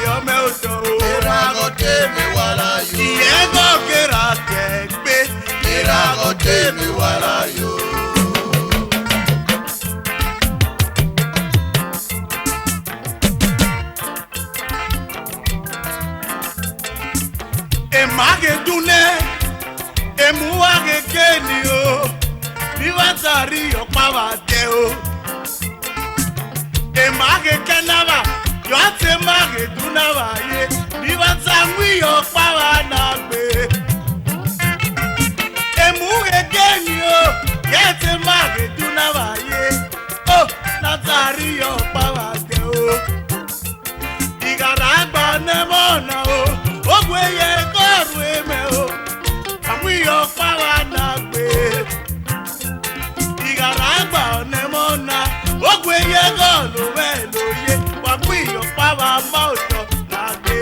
yo me oto. Iragote mi wala yo. Iego kera tekbe. Iragote mi wala yo. Emage dune, emuage keni o. Biwatari okpawa de o. Emage kenava, yo ate mage dunava ye. Biwatangwi okpawa nagbe. Emuage keni o, yete mage dunava ye. Oh, natari okpawa de o. Igaragba nemona o. Ogweye koru eme o, amwi okpawa nagbe. Igaragba onemona, ogweye golu eloye, amwi okpawa mauto nagbe.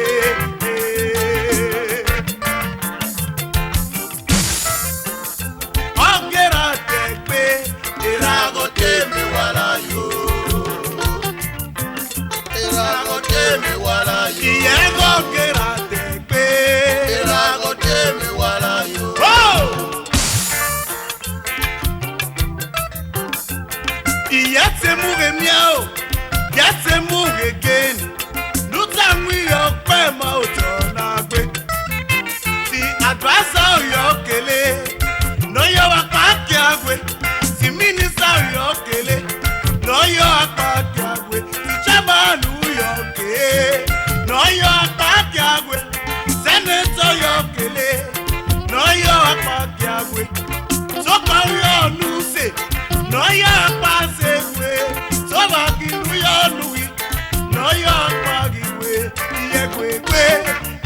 Ogera tekbe, Iragote mi wala yo. Iragote mi wala yo. iyego ogera tekbe. Iragote mi wala yo. Oh! Iyatemu miao, yatemu again. Nutamwi okpe ma otona gbe. Ti advisa oyokele, no yo apaki agwe. Ti minister oyokele, no yo apaki agwe. Ti chairman oyoke, no yo apaki agwe. Senator oyokele, no yo apaki agwe. Sopa yo nuse, no yo apase we. Soba kinu yo nui, no yo apagi we. Iye kwe kwe,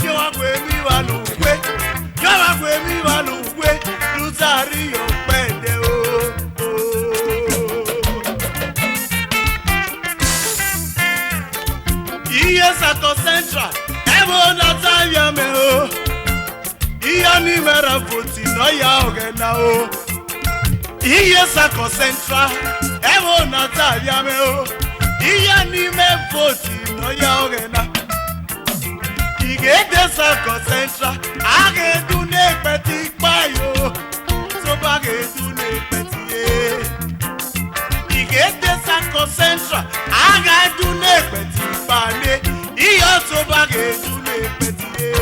yo agwe mi wanu kwe. Yo agwe mi wanu kwe. Lutari yo pende o. Iye Sato Central, evo na tavya me o. Iye ni mera foti, no ya ogena o. Iye Sato Central, evo na tavya me o. Iye ni me foti, no ya ogena. Igede Sato Central, age du ne peti payo. So bage du ne peti ye. Igede Sato Central, age du ne peti pane. Iyo so bage du ne peti ye.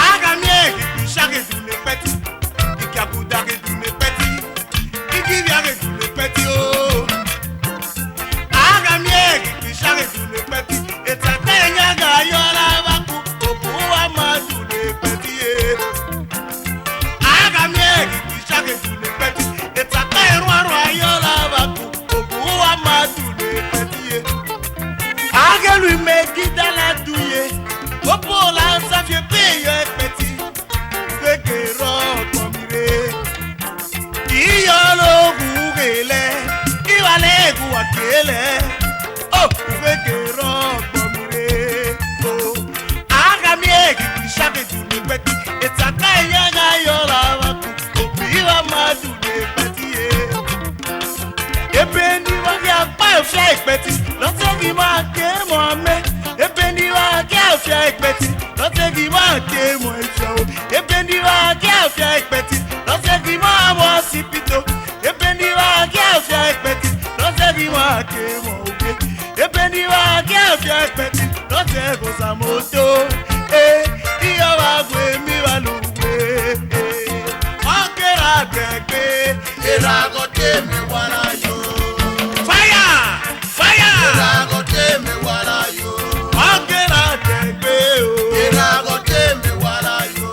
Aga mi shage du ne peti. Ikabuda ge du ne peti. Ikivia ge du ne peti o. Aga mi shage du ne peti. Etakenya ga yola baku obuwa madu ne peti ye. Aga mi shage du ne peti. Etakenya yola baku obuwa madu ne peti ye. Aga lui meki dala douye. Opola sa fie paye peti. Feke ro komire. Iyo lo gugele. Iwale guakele. Oh, feke ro komire. Oh, aga miegi shake du ne peti. Etaka yanga yola waku. Obiwa madu ne peti ye. Ebendi wage apa ofia ipeti. Lotegi ma ke mo ame. Ebendi wage ofia ipeti. Lotegi ma ke mo ifo. Ebendi wage ofia ipeti. Lotegi ma mo sipito. Ebendi wage ofia ipeti. Lotegi ma ke mo oge. Ebendi wage ofia ipeti. Lotego samoto. Iyo wagwe mi walugwe. Ogera tekbe. Iragote mi wala yo. Fire! Fire! Iragote mi wala yo. Ogera tekbe o. Iragote mi wala yo.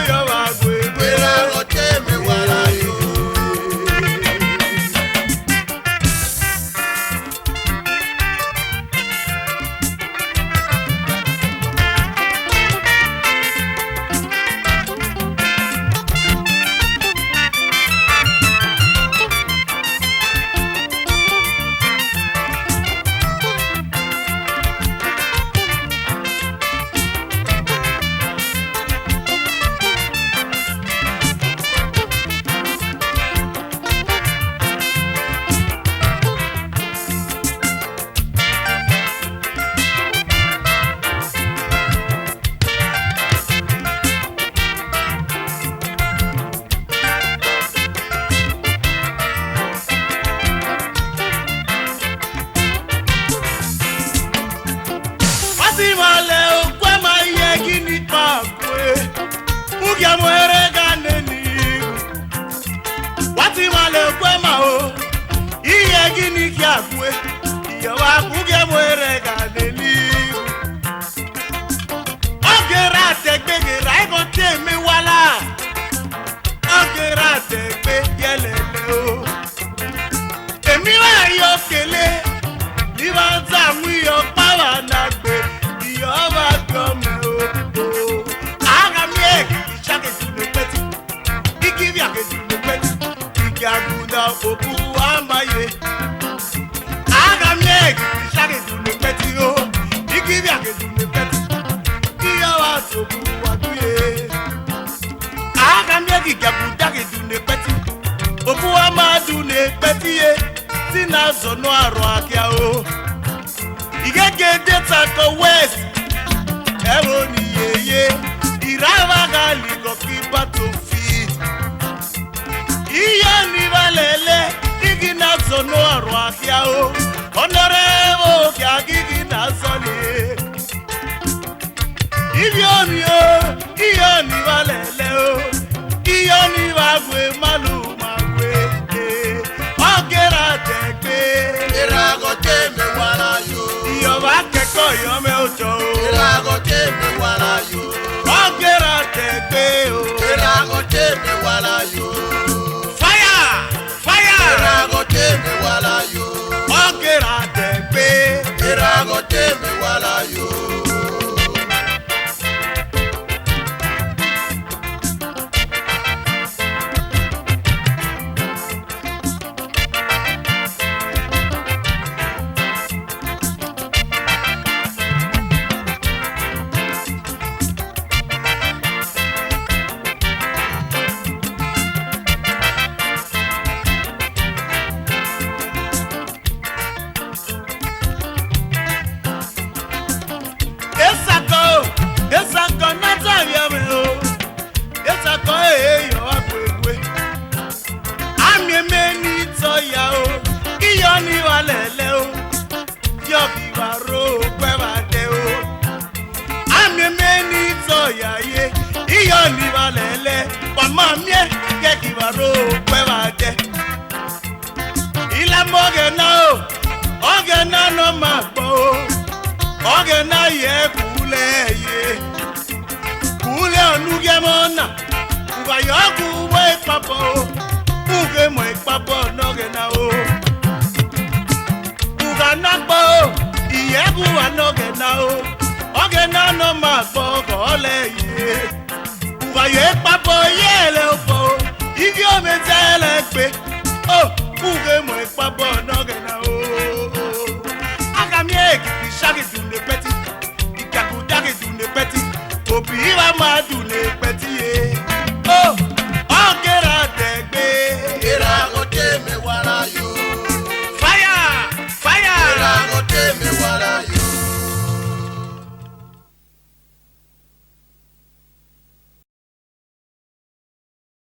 Yo wagwe. Iragote mi wala yo. kugia mwere ganeni wati male kwe mao iye gini kia kwe iye wa kugia mwere ganeni ogera tekbe gera ego teme wala ogera tekbe yelele o emi wa yo kele ni wa ta mu yo pawa na gbe iyo ba gome o aga mi e ichake tune peti ikivi ake tune peti igagunda obu amaye aga mi e ichake tune peti o ikivi ake tune peti iyo wa obu aduye aga mi e igagunda ake tune peti obu amadu ne peti e tina zono aro akia o igege data ko west ewo ni yeye irava gali go kipa to fit iya ni valele igina zono aro akia o honorevo kia gigina zole ivionio iya ni valele o iya ni vagwe malu Iragote me wala yo. Iyo ba keko yo me ojo. Iragote me wala yo. Ogera tegbe o. Iragote me wala yo. Fire! Fire! Iragote me wala yo. Ogera tegbe. Iragote me wala yo. Obi wa ma dune peti ye